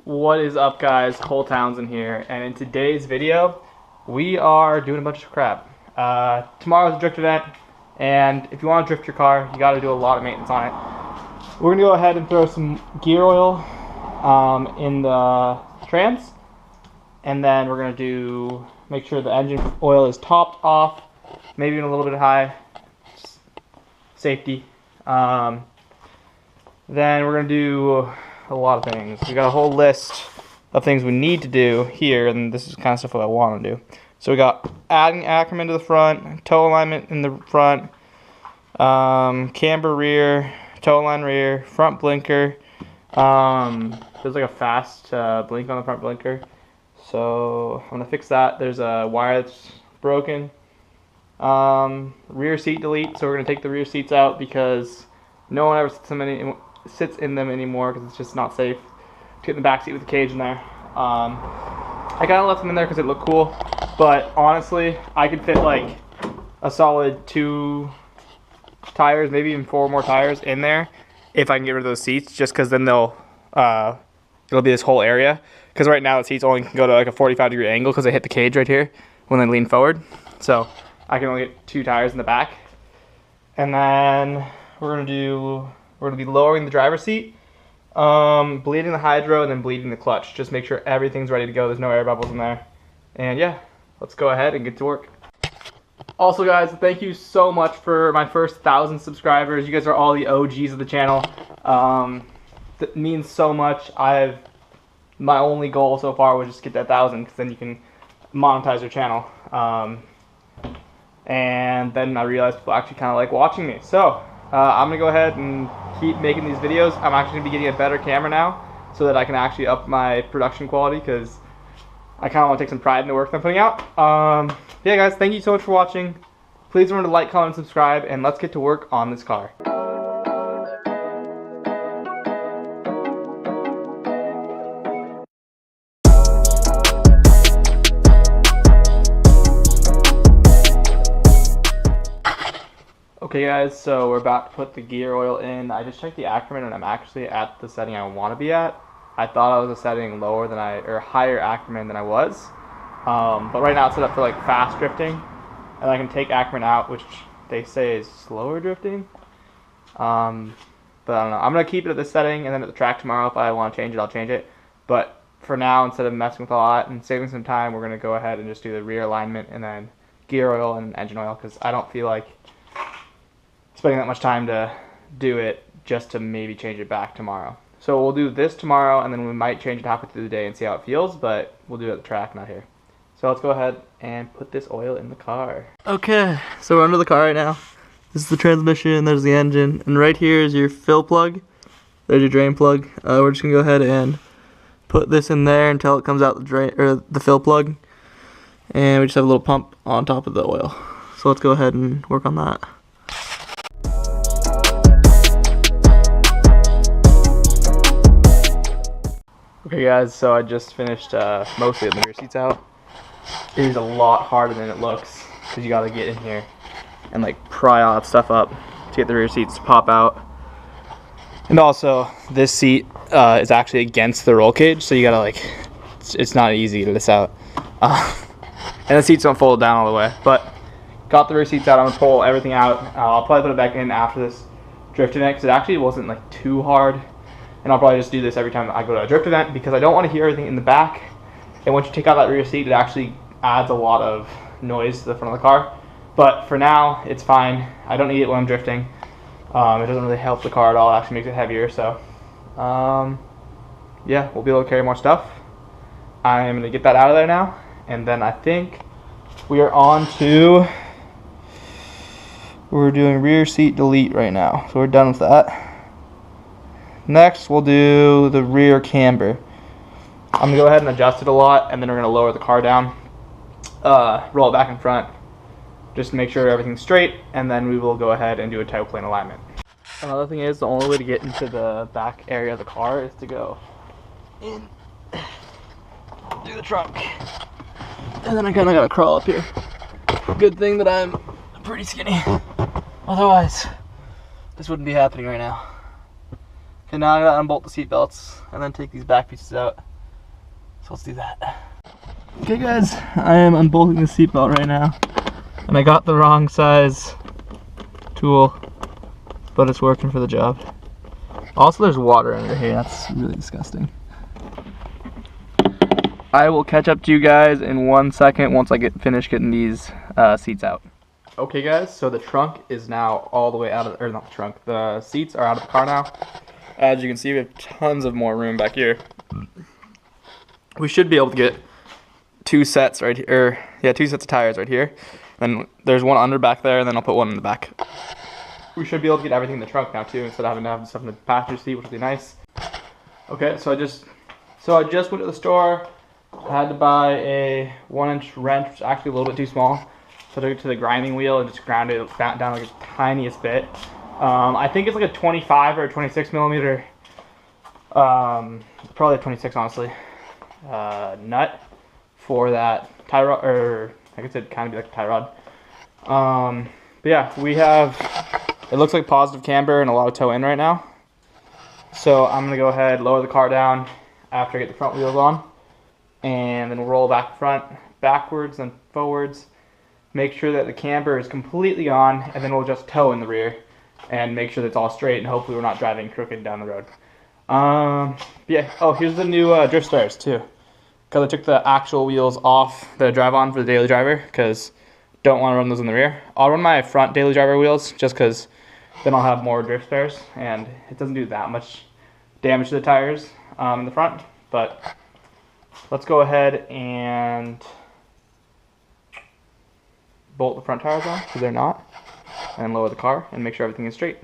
What is up, guys? Cole Townsend here, and in today's video we are doing a bunch of crap. Tomorrow's a drift event, and if you want to drift your car, you got to do a lot of maintenance on it. We're gonna go ahead and throw some gear oil in the trans, and then we're gonna make sure the engine oil is topped off, maybe even a little bit high, safety. Then we're gonna do a lot of things. We got a whole list of things we need to do here, and this is kind of stuff that I want to do. So we got adding Ackerman to the front, toe alignment in the front, camber rear, toe line rear, front blinker. There's like a fast blink on the front blinker, so I'm gonna fix that. There's a wire that's broken. Rear seat delete, so we're gonna take the rear seats out because no one ever sits in them anymore because it's just not safe to get in the back seat with the cage in there. I kind of left them in there because it looked cool, but honestly, I could fit like a solid 2 tires, maybe even 4 more tires in there if I can get rid of those seats, just because then it'll be this whole area. Because right now the seats only can go to like a 45-degree angle because they hit the cage right here when they lean forward. So I can only get 2 tires in the back, and then we're gonna be lowering the driver's seat, bleeding the hydro, and then bleeding the clutch. Just make sure everything's ready to go. There's no air bubbles in there. And yeah, let's go ahead and get to work. Also, guys, thank you so much for my first 1,000 subscribers. You guys are all the OGs of the channel. That means so much. My only goal so far was just get that 1,000, because then you can monetize your channel. And then I realized people actually kind of like watching me. So I'm going to go ahead and keep making these videos. I'm actually going to be getting a better camera now so that I can actually up my production quality, because I kind of want to take some pride in the work that I'm putting out. Yeah, guys, thank you so much for watching. Please remember to like, comment, and subscribe, and let's get to work on this car. Okay, guys, so we're about to put the gear oil in. I just checked the Ackerman, and I'm actually at the setting I want to be at. I thought I was a setting lower than or higher Ackerman than I was, but right now it's set up for like fast drifting, and I can take Ackerman out, which they say is slower drifting. But I don't know. I'm gonna keep it at this setting, and then at the track tomorrow, if I want to change it, I'll change it. But for now, instead of messing with a lot and saving some time, we're gonna go ahead and just do the rear alignment and then gear oil and engine oil, because I don't feel like spending that much time to do it just to maybe change it back tomorrow. So we'll do this tomorrow, and then we might change it halfway through the day and see how it feels, but we'll do it at the track, not here. So let's go ahead and put this oil in the car. Okay, so we're under the car right now. This is the transmission, there's the engine, and right here is your fill plug. There's your drain plug. We're just gonna go ahead and put this in there until it comes out the drain, or the fill plug. And we just have a little pump on top of the oil. So let's go ahead and work on that. Okay, guys, so I just finished mostly the rear seats out. It is a lot harder than it looks, because you gotta get in here and like pry all that stuff up to get the rear seats to pop out. And also, this seat is actually against the roll cage, so you gotta like, it's not easy to get this out. And the seats don't fold down all the way, but got the rear seats out. I'm gonna pull everything out. I'll probably put it back in after this drift event, because it actually wasn't like too hard. And I'll probably just do this every time I go to a drift event, because I don't want to hear everything in the back. And once you take out that rear seat, it actually adds a lot of noise to the front of the car. But for now, it's fine. I don't need it when I'm drifting. It doesn't really help the car at all. It actually makes it heavier. So, yeah, we'll be able to carry more stuff. I'm going to get that out of there now. And then I think we are on to, we're doing rear seat delete right now. So we're done with that. Next, we'll do the rear camber. I'm going to go ahead and adjust it a lot, and then we're going to lower the car down, roll it back in front, just to make sure everything's straight, and then we will go ahead and do a tail plane alignment. Another thing is, the only way to get into the back area of the car is to go in through the trunk, and then I kind of got to crawl up here. Good thing that I'm pretty skinny, otherwise this wouldn't be happening right now. Okay, now I gotta unbolt the seat belts and then take these back pieces out. So let's do that. Okay guys, I am unbolting the seatbelt right now. And I got the wrong size tool, but it's working for the job. Also, there's water under here. That's really disgusting. I will catch up to you guys in 1 second once I get finished getting these seats out. Okay guys, so the trunk is now all the way out of, or not the trunk, the seats are out of the car now. As you can see, we have tons of more room back here. We should be able to get two sets right here, two sets of tires right here. Then there's one under back there, and then I'll put one in the back. We should be able to get everything in the trunk now too, instead of having to have stuff in the passenger seat, which would be nice. Okay, so I just went to the store. I had to buy a 1-inch wrench, which is actually a little bit too small. So I took it to the grinding wheel and just ground it down like the tiniest bit. I think it's like a 25 or a 26 millimeter, probably a 26 honestly, nut for that tie rod, or I guess it'd kind of be like a tie rod. But yeah, we have, it looks like positive camber and a lot of toe in right now. So I'm gonna go ahead, lower the car down after I get the front wheels on, and then we'll roll back front, backwards and forwards, make sure that the camber is completely on, and then we'll just toe in the rear and make sure that it's all straight, and hopefully we're not driving crooked down the road. Yeah, oh, here's the new drift spares too, because I took the actual wheels off the drive on for the daily driver, because don't want to run those in the rear. I'll run my front daily driver wheels just because then I'll have more drift spares, and it doesn't do that much damage to the tires in the front. But let's go ahead and bolt the front tires on, because they're not, and lower the car and make sure everything is straight.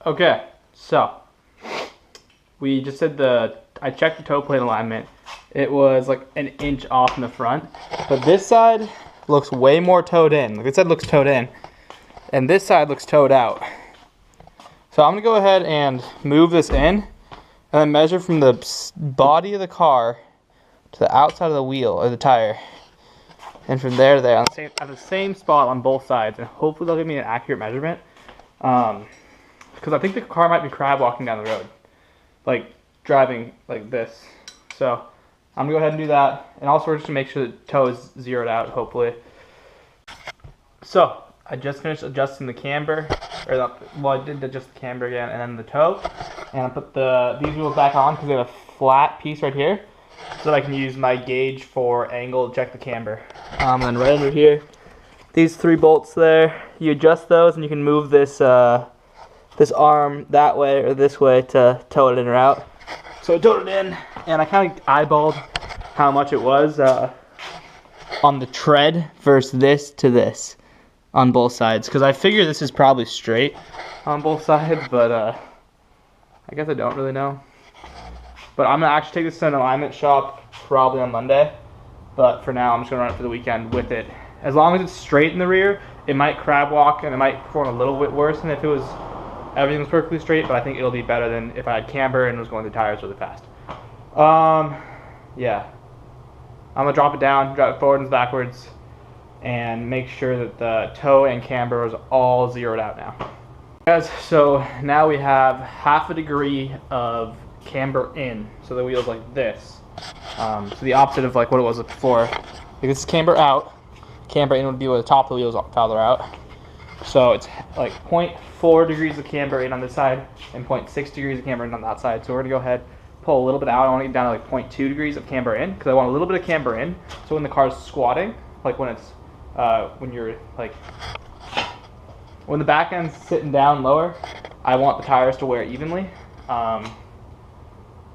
Okay, so we just did I checked the toe plate alignment. It was like an inch off in the front, but this side looks way more toed in. Like this side looks toed in, and this side looks toed out. So I'm gonna go ahead and move this in, and then measure from the body of the car to the outside of the wheel, or the tire, and from there to there, at the same spot on both sides, and hopefully they'll give me an accurate measurement. Because I think the car might be crab walking down the road, like driving like this. So I'm gonna go ahead and do that, and also just to make sure the toe is zeroed out, hopefully. So I just finished adjusting the camber, I did adjust the camber again, and then the toe, and I put these wheels back on because they have a flat piece right here, so that I can use my gauge for angle to check the camber. And then right under here, these 3 bolts there, you adjust those, and you can move this this arm that way or this way to tow it in or out. So I towed it in, and I kind of eyeballed how much it was on the tread versus this to this on both sides, because I figure this is probably straight on both sides, but I guess I don't really know. But I'm gonna actually take this to an alignment shop probably on Monday, but for now I'm just gonna run it for the weekend with it. As long as it's straight in the rear, it might crab walk and it might perform a little bit worse than if it was everything was perfectly straight, but I think it'll be better than if I had camber and was going through tires really fast. Yeah. I'm gonna drop it down, drop it forward and backwards, and make sure that the toe and camber is all zeroed out now. Guys, so now we have 1/2 degree of camber in, so the wheel's like this. So the opposite of like what it was before. Like this is camber out. Camber in would be where the top of the wheels farther out. So it's like 0.4 degrees of camber in on this side and 0.6 degrees of camber in on that side. So we're gonna go ahead, pull a little bit out. I want to get down to like 0.2 degrees of camber in, because I want a little bit of camber in. So when the car's squatting, like when it's when you're like when the back end's sitting down lower, I want the tires to wear evenly,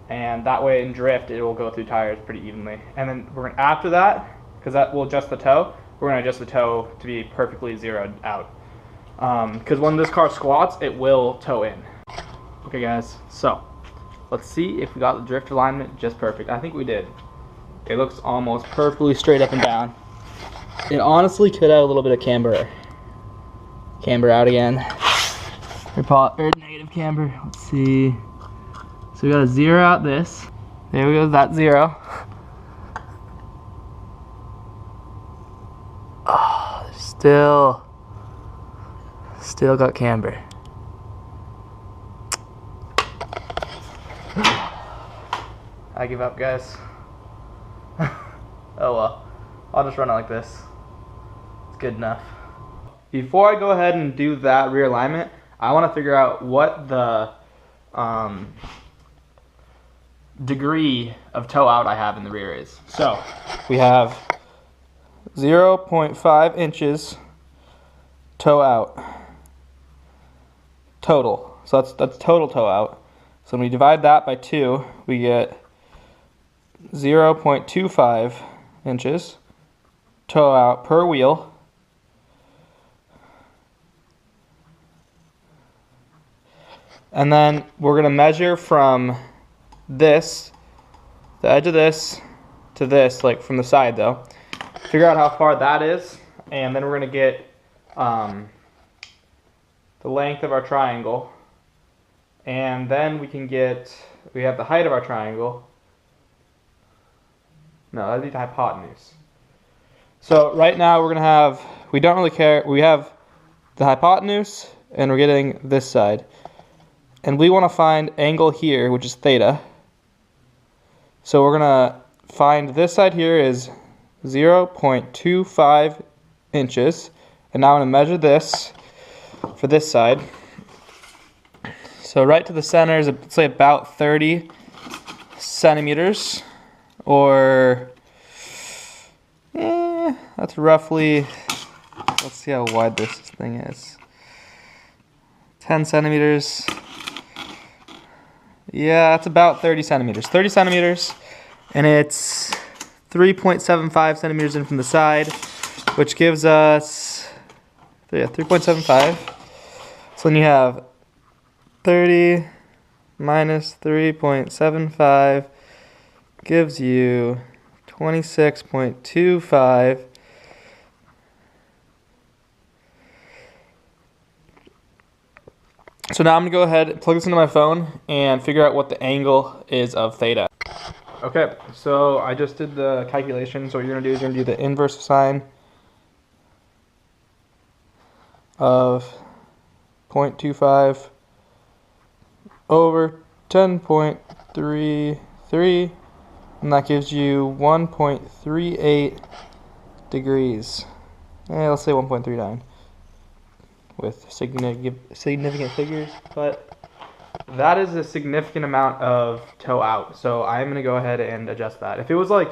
and that way in drift it will go through tires pretty evenly. And then we're gonna, after that, because that will adjust the toe, we're gonna adjust the toe to be perfectly zeroed out. Because when this car squats, it will toe in. Okay guys, so let's see if we got the drift alignment just perfect. I think we did. It looks almost perfectly straight up and down. It honestly could have a little bit of camber. Camber out again. Or negative camber. Let's see. So we gotta zero out this. Here we go, that 0. Oh, still got camber. I give up, guys. Oh well, I'll just run it like this. It's good enough. Before I go ahead and do that rear alignment, I want to figure out what the degree of toe out I have in the rear is. So we have 0.5 inches toe out total. So that's total toe out. So when we divide that by 2, we get 0.25 inches toe out per wheel. And then we're going to measure from this, the edge of this, to this, like from the side though. Figure out how far that is, and then we're going to get the length of our triangle. And then we have the height of our triangle. No, that'd be the hypotenuse. So right now we're going to have, we don't really care, we have the hypotenuse, and we're getting this side. And we want to find angle here, which is theta. So we're going to find this side here is 0.25 inches. And now I'm going to measure this for this side. So right to the center is, let's say, about 30 centimeters. Or, that's roughly, let's see how wide this thing is. 10 centimeters. Yeah, it's about 30 centimeters. 30 centimeters, and it's 3.75 centimeters in from the side, which gives us 3.75. So then you have 30 minus 3.75 gives you 26.25. So now I'm going to go ahead and plug this into my phone and figure out what the angle is of theta. Okay, so I just did the calculation. So what you're going to do is you're going to do the inverse sine of 0.25 over 10.33, and that gives you 1.38 degrees. Let's say 1.39. With significant figures, but that is a significant amount of toe out. So I'm going to go ahead and adjust that. If it was like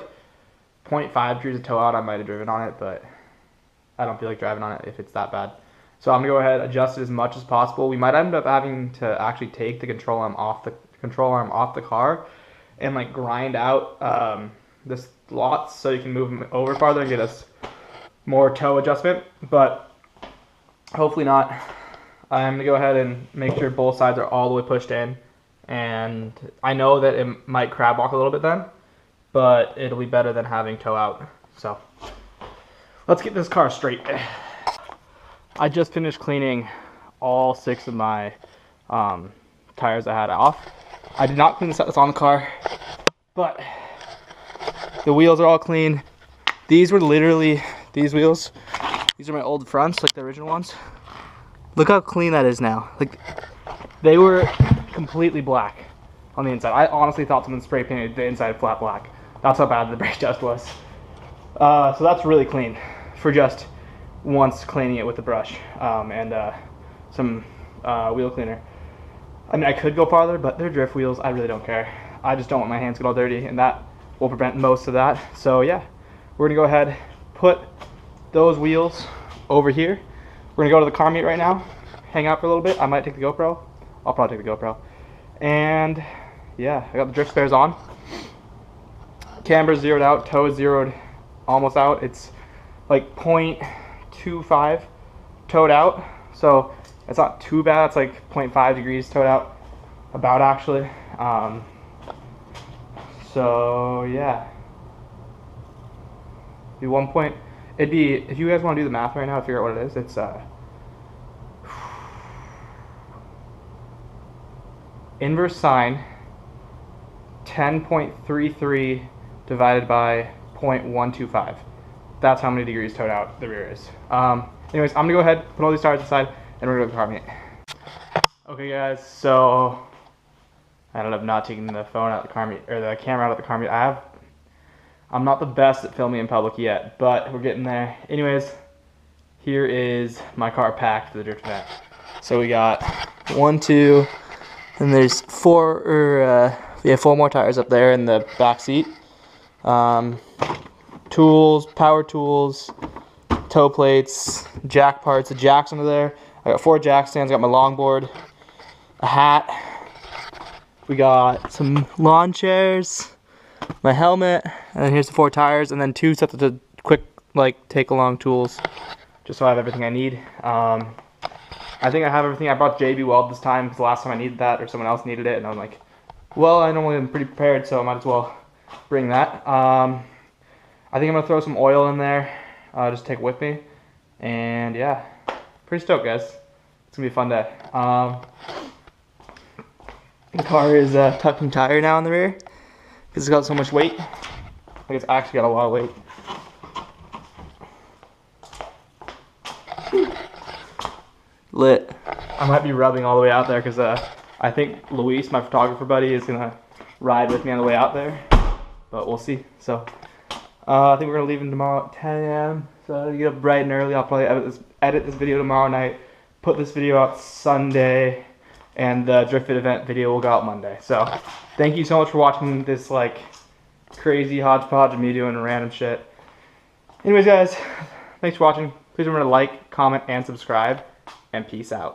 0.5 degrees of toe out, I might have driven on it, but I don't feel like driving on it if it's that bad. So I'm going to go ahead and adjust it as much as possible. We might end up having to actually take the control arm off the car and like grind out the slots so you can move them over farther and get us more toe adjustment, but hopefully not. I'm going to go ahead and make sure both sides are all the way pushed in. And I know that it might crab walk a little bit then, but it'll be better than having toe out. So let's get this car straight. I just finished cleaning all 6 of my tires I had off. I did not clean the set that's on the car, but the wheels are all clean. These were literally, these wheels, these are my old fronts, like the original ones. Look how clean that is now. Like, they were completely black on the inside. I honestly thought someone spray painted the inside flat black. That's how bad the brake dust was. So that's really clean for just once cleaning it with a brush and some wheel cleaner. I mean, I could go farther, but they're drift wheels. I really don't care. I just don't want my hands to get all dirty, and that will prevent most of that. So yeah, we're gonna go ahead, put those wheels over here. We're gonna go to the car meet right now, hang out for a little bit. I might take the GoPro. I'll probably take the GoPro. And yeah, I got the drift spares on. Camber's zeroed out, toe is zeroed almost out. It's like 0.25 towed out. So it's not too bad. It's like 0.5 degrees towed out, about actually. So yeah. Be 1 point. It'd be, if you guys want to do the math right now, figure out what it is. It's inverse sine 10.33 divided by 0.125. That's how many degrees towed out the rear is. Anyways, I'm gonna go ahead, put all these tires aside, and we're gonna go to the car meet. Okay guys, so I ended up not taking the phone out of the car meet, or the camera out of the car meet. I'm not the best at filming in public yet, but we're getting there. Anyways, here is my car packed for the drift event. So we got 1, 2, and there's 4 more tires up there in the back seat. Tools, power tools, toe plates, jack parts, the jacks under there. I got 4 jack stands, got my longboard, a hat. We got some lawn chairs, my helmet, and then here's the 4 tires, and then 2 sets of quick, like, take-along tools, just so I have everything I need. I think I have everything. I brought JB Weld this time because the last time I needed that or someone else needed it, and I'm like, well, I normally am pretty prepared, so I might as well bring that. I think I'm going to throw some oil in there, just take it with me, and yeah, pretty stoked, guys. It's going to be a fun day. The car is tucking tire now in the rear because it's got so much weight. Like, it's actually got a lot of weight. Lit. I might be rubbing all the way out there because I think Luis, my photographer buddy, is going to ride with me on the way out there. But we'll see. So I think we're going to leave him tomorrow at 10 a.m. So I get up bright and early. I'll probably edit this video tomorrow night, put this video out Sunday, and the Drift Fit event video will go out Monday. So thank you so much for watching this like crazy hodgepodge of me doing random shit. Anyways guys, thanks for watching. Please remember to like, comment, and subscribe, and peace out.